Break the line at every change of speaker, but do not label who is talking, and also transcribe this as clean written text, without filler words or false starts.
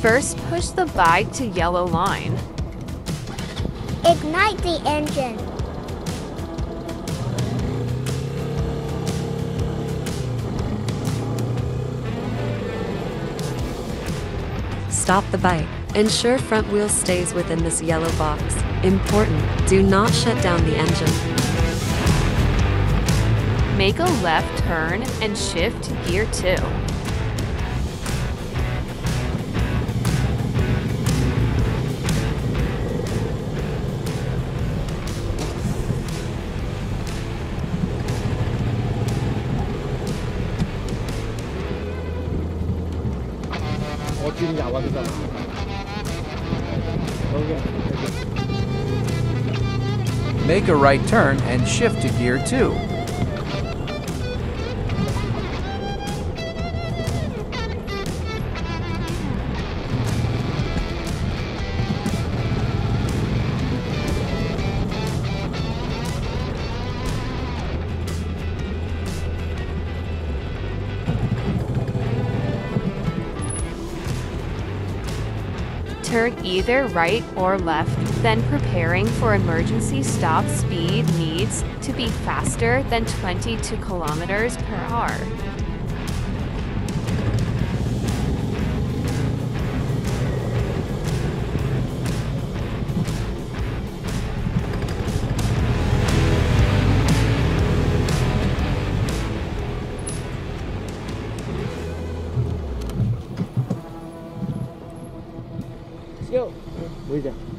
First, push the bike to yellow line.
Ignite the engine.
Stop the bike. Ensure front wheel stays within this yellow box. Important, do not shut down the engine.
Make a left turn and shift to gear 2.
Make a right turn and shift to gear 2.
Turn either right or left, then preparing for emergency stop speed needs to be faster than 22 kilometers per hour.
Let's go. Where's that?